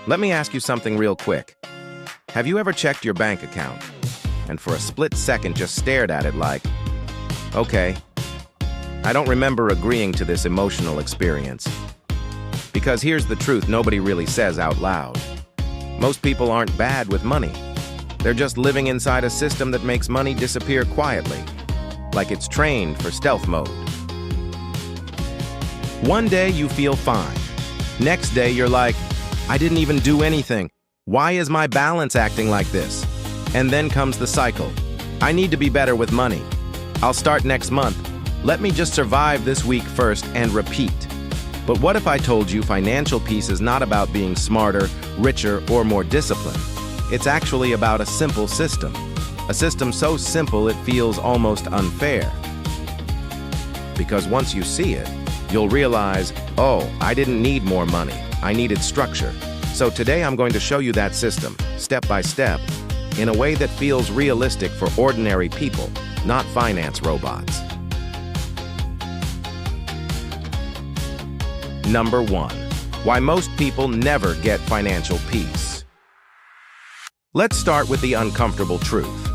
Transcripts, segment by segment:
Let me ask you something real quick. Have you ever checked your bank account and for a split second just stared at it like, okay, I don't remember agreeing to this emotional experience? Because here's the truth nobody really says out loud. Most people aren't bad with money. They're just living inside a system that makes money disappear quietly, like it's trained for stealth mode. One day you feel fine. Next day you're like, I didn't even do anything. Why is my balance acting like this? And then comes the cycle. I need to be better with money. I'll start next month. Let me just survive this week first and repeat. But what if I told you financial peace is not about being smarter, richer, or more disciplined? It's actually about a simple system. A system so simple it feels almost unfair. Because once you see it, you'll realize, oh, I didn't need more money. I needed structure. So today I'm going to show you that system, step by step, in a way that feels realistic for ordinary people, not finance robots. Number 1. Why most people never get financial peace. Let's start with the uncomfortable truth.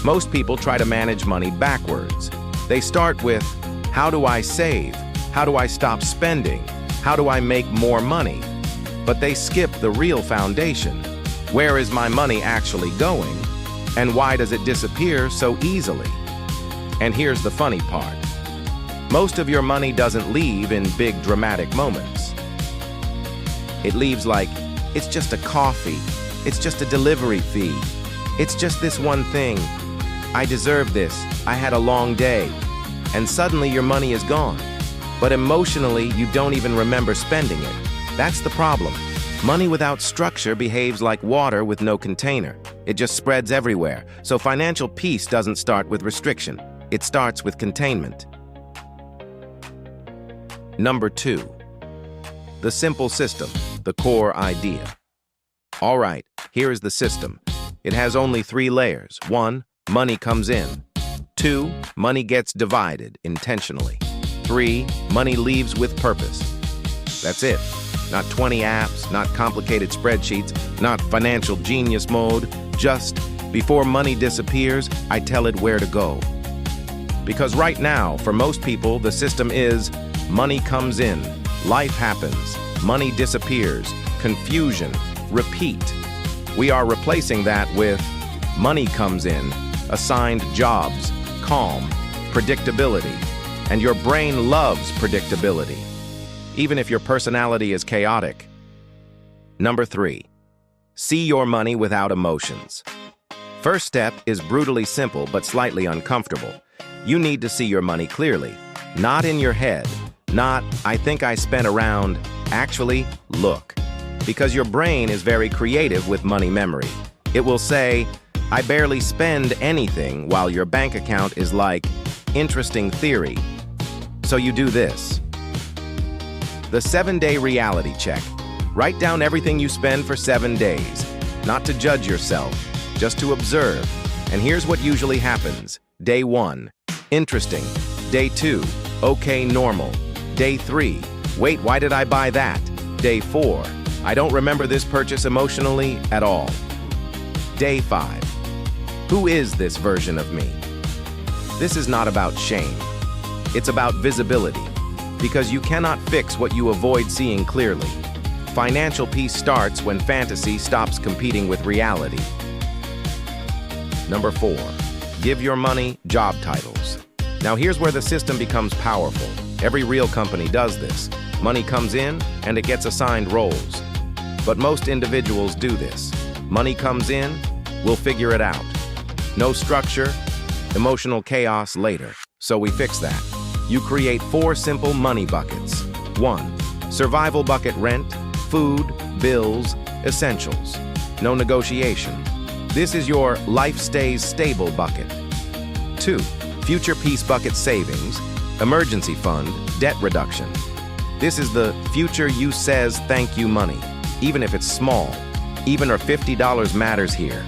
Most people try to manage money backwards. They start with, how do I save? How do I stop spending? How do I make more money? But they skip the real foundation. Where is my money actually going? And why does it disappear so easily? And here's the funny part. Most of your money doesn't leave in big dramatic moments. It leaves like, it's just a coffee. It's just a delivery fee. It's just this one thing. I deserve this. I had a long day. And suddenly your money is gone. But emotionally, you don't even remember spending it. That's the problem. Money without structure behaves like water with no container. It just spreads everywhere. So financial peace doesn't start with restriction. It starts with containment. Number 2. The simple system, the core idea. All right, here is the system. It has only 3 layers. 1, money comes in. 2, money gets divided intentionally. 3, money leaves with purpose. That's it. Not 20 apps, not complicated spreadsheets, not financial genius mode. Just, before money disappears, I tell it where to go. Because right now, for most people, the system is money comes in, life happens, money disappears, confusion, repeat. We are replacing that with money comes in, assigned jobs, calm, predictability. And your brain loves predictability, even if your personality is chaotic. Number 3. See your money without emotions. First step is brutally simple but slightly uncomfortable. You need to see your money clearly, not in your head, not, I think I spent around, actually, look. Because your brain is very creative with money memory. It will say, I barely spend anything, while your bank account is like, interesting theory. So you do this. The 7-day reality check. Write down everything you spend for 7 days. Not to judge yourself, just to observe. And here's what usually happens. Day 1, interesting. Day 2, okay, normal. Day 3, wait, why did I buy that? Day 4, I don't remember this purchase emotionally at all. Day 5, who is this version of me? This is not about shame. It's about visibility, because you cannot fix what you avoid seeing clearly. Financial peace starts when fantasy stops competing with reality. Number 4, give your money job titles. Now here's where the system becomes powerful. Every real company does this. Money comes in and it gets assigned roles. But most individuals do this. Money comes in, we'll figure it out. No structure, emotional chaos later. So we fix that. You create 4 simple money buckets. 1, survival bucket: rent, food, bills, essentials. No negotiation. This is your life stays stable bucket. 2, future peace bucket: savings, emergency fund, debt reduction. This is the future you says thank you money, even if it's small. Even our $50 matters here.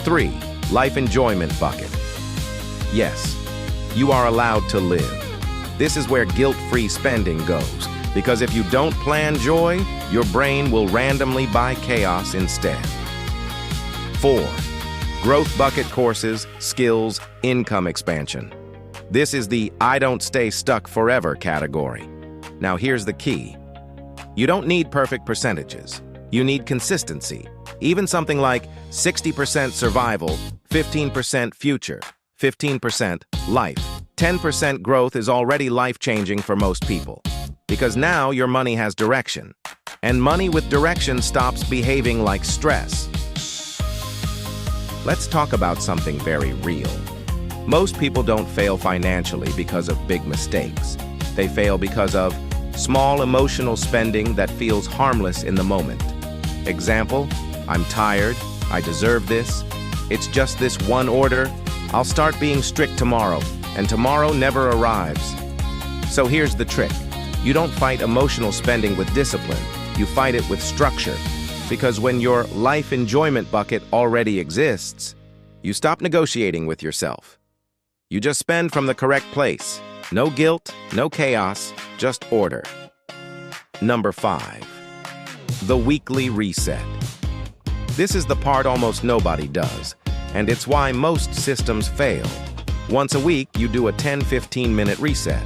3, life enjoyment bucket. Yes, you are allowed to live. This is where guilt-free spending goes. Because if you don't plan joy, your brain will randomly buy chaos instead. 4. Growth bucket courses, skills, income expansion. This is the I don't stay stuck forever category. Now here's the key. You don't need perfect percentages. You need consistency. Even something like 60% survival, 15% future, 15% life. 10% growth is already life-changing for most people. Because now your money has direction. And money with direction stops behaving like stress. Let's talk about something very real. Most people don't fail financially because of big mistakes. They fail because of small emotional spending that feels harmless in the moment. Example, I'm tired, I deserve this, it's just this one order, I'll start being strict tomorrow, and tomorrow never arrives. So here's the trick. You don't fight emotional spending with discipline, you fight it with structure. Because when your life enjoyment bucket already exists, you stop negotiating with yourself. You just spend from the correct place. No guilt, no chaos, just order. Number 5. The weekly reset. This is the part almost nobody does, and it's why most systems fail. Once a week, you do a 10-15-minute reset.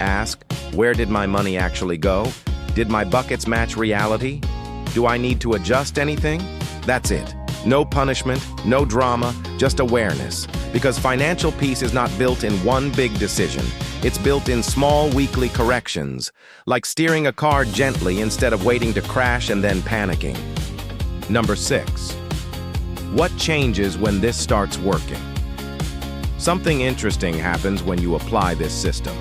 Ask, where did my money actually go? Did my buckets match reality? Do I need to adjust anything? That's it. No punishment, no drama, just awareness. Because financial peace is not built in one big decision. It's built in small weekly corrections, like steering a car gently instead of waiting to crash and then panicking. Number 6. What changes when this starts working? Something interesting happens when you apply this system.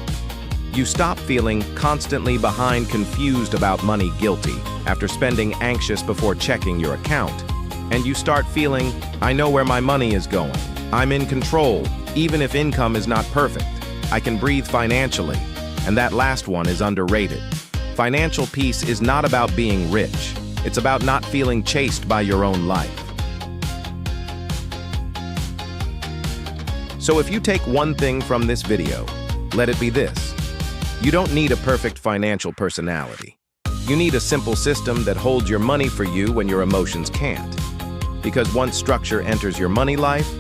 You stop feeling constantly behind, confused about money, guilty, after spending anxious before checking your account. And you start feeling, I know where my money is going. I'm in control, even if income is not perfect. I can breathe financially. And that last one is underrated. Financial peace is not about being rich. It's about not feeling chased by your own life. So if you take one thing from this video, let it be this. You don't need a perfect financial personality. You need a simple system that holds your money for you when your emotions can't. Because once structure enters your money life,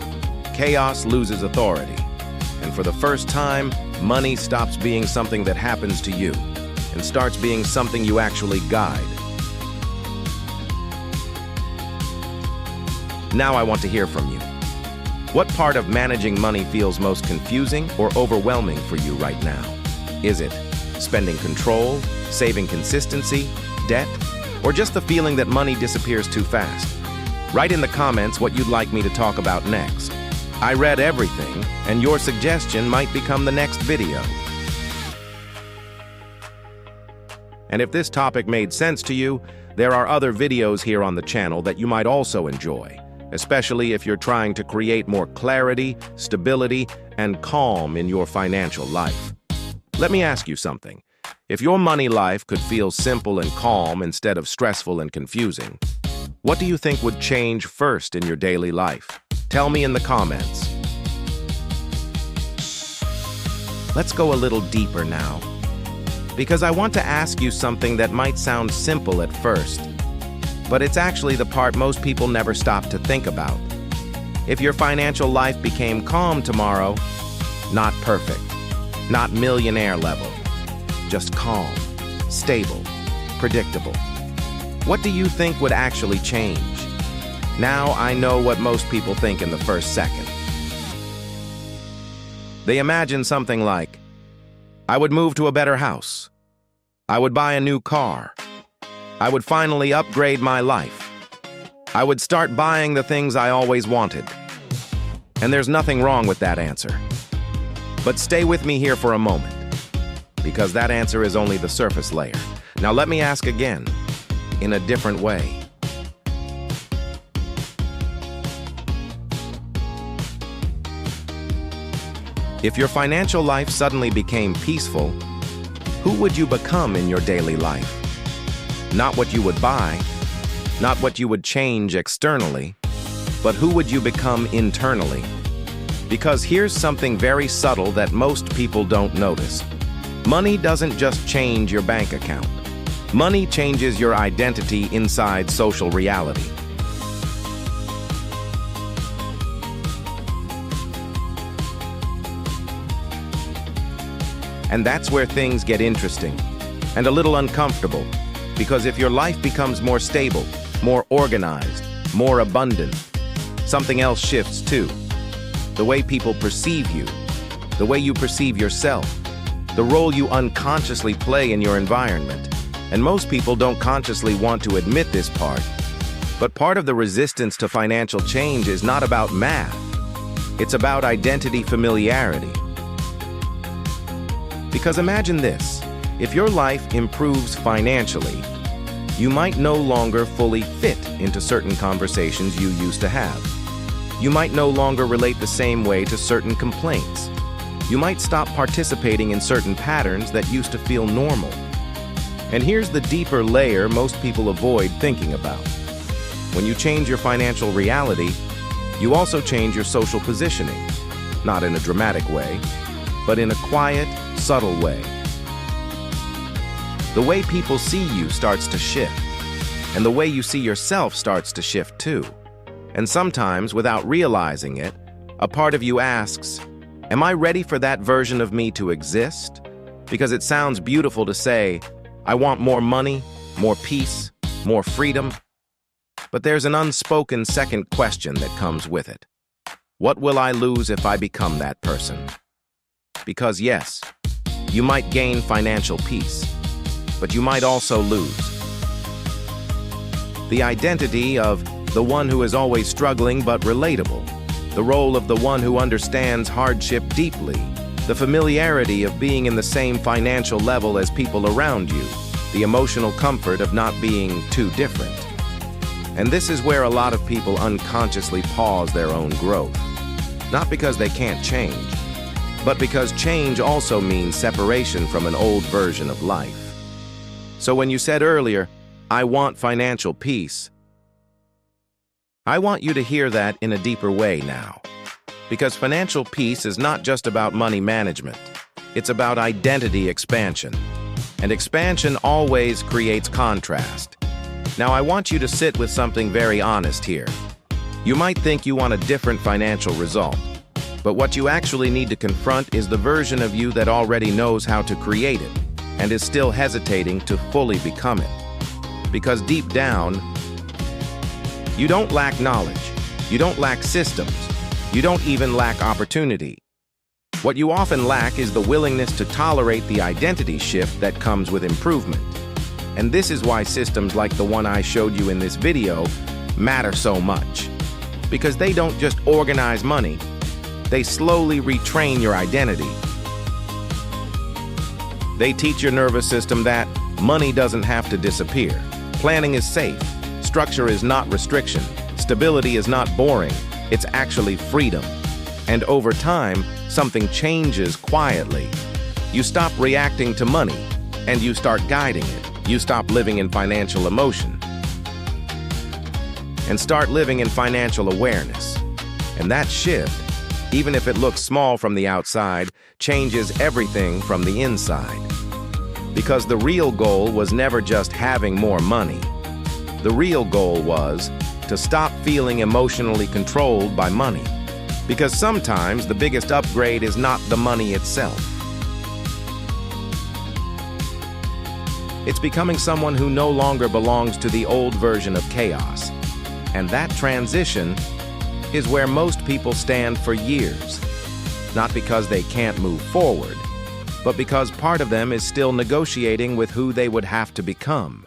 chaos loses authority. And for the first time, money stops being something that happens to you and starts being something you actually guide. Now I want to hear from you. What part of managing money feels most confusing or overwhelming for you right now? Is it spending control, saving consistency, debt, or just the feeling that money disappears too fast? Write in the comments what you'd like me to talk about next. I read everything, and your suggestion might become the next video. And if this topic made sense to you, there are other videos here on the channel that you might also enjoy, especially if you're trying to create more clarity, stability, and calm in your financial life. Let me ask you something. If your money life could feel simple and calm instead of stressful and confusing, what do you think would change first in your daily life? Tell me in the comments. Let's go a little deeper now, because I want to ask you something that might sound simple at first, but it's actually the part most people never stop to think about. If your financial life became calm tomorrow, not perfect, not millionaire level, just calm, stable, predictable, what do you think would actually change? Now I know what most people think in the first second. They imagine something like, I would move to a better house. I would buy a new car. I would finally upgrade my life. I would start buying the things I always wanted. And there's nothing wrong with that answer. But stay with me here for a moment, because that answer is only the surface layer. Now let me ask again, in a different way. If your financial life suddenly became peaceful, who would you become in your daily life? Not what you would buy, not what you would change externally, but who would you become internally? Because here's something very subtle that most people don't notice. Money doesn't just change your bank account. Money changes your identity inside social reality. And that's where things get interesting and a little uncomfortable, because if your life becomes more stable, more organized, more abundant, something else shifts too. The way people perceive you, the way you perceive yourself, the role you unconsciously play in your environment. And most people don't consciously want to admit this part. But part of the resistance to financial change is not about math. It's about identity familiarity. Because imagine this, if your life improves financially, you might no longer fully fit into certain conversations you used to have. You might no longer relate the same way to certain complaints. You might stop participating in certain patterns that used to feel normal. And here's the deeper layer most people avoid thinking about. When you change your financial reality, you also change your social positioning, not in a dramatic way, but in a quiet, subtle way. The way people see you starts to shift, and the way you see yourself starts to shift too. And sometimes, without realizing it, a part of you asks, am I ready for that version of me to exist? Because it sounds beautiful to say, I want more money, more peace, more freedom. But there's an unspoken second question that comes with it. What will I lose if I become that person? Because yes, you might gain financial peace, but you might also lose the identity of the one who is always struggling but relatable, the role of the one who understands hardship deeply, the familiarity of being in the same financial level as people around you, the emotional comfort of not being too different. And this is where a lot of people unconsciously pause their own growth. Not because they can't change, but because change also means separation from an old version of life. So when you said earlier, I want financial peace, I want you to hear that in a deeper way now. Because financial peace is not just about money management. It's about identity expansion. And expansion always creates contrast. Now I want you to sit with something very honest here. You might think you want a different financial result, but what you actually need to confront is the version of you that already knows how to create it and is still hesitating to fully become it. Because deep down, you don't lack knowledge, you don't lack systems, you don't even lack opportunity. What you often lack is the willingness to tolerate the identity shift that comes with improvement. And this is why systems like the one I showed you in this video matter so much. Because they don't just organize money, they slowly retrain your identity. They teach your nervous system that money doesn't have to disappear. Planning is safe. Structure is not restriction. Stability is not boring. It's actually freedom. And over time, something changes quietly. You stop reacting to money, and you start guiding it. You stop living in financial emotion, and start living in financial awareness. And that shift, even if it looks small from the outside, changes everything from the inside. Because the real goal was never just having more money. The real goal was to stop feeling emotionally controlled by money. Because sometimes the biggest upgrade is not the money itself. It's becoming someone who no longer belongs to the old version of chaos. And that transition is where most people stand for years. Not because they can't move forward, but because part of them is still negotiating with who they would have to become.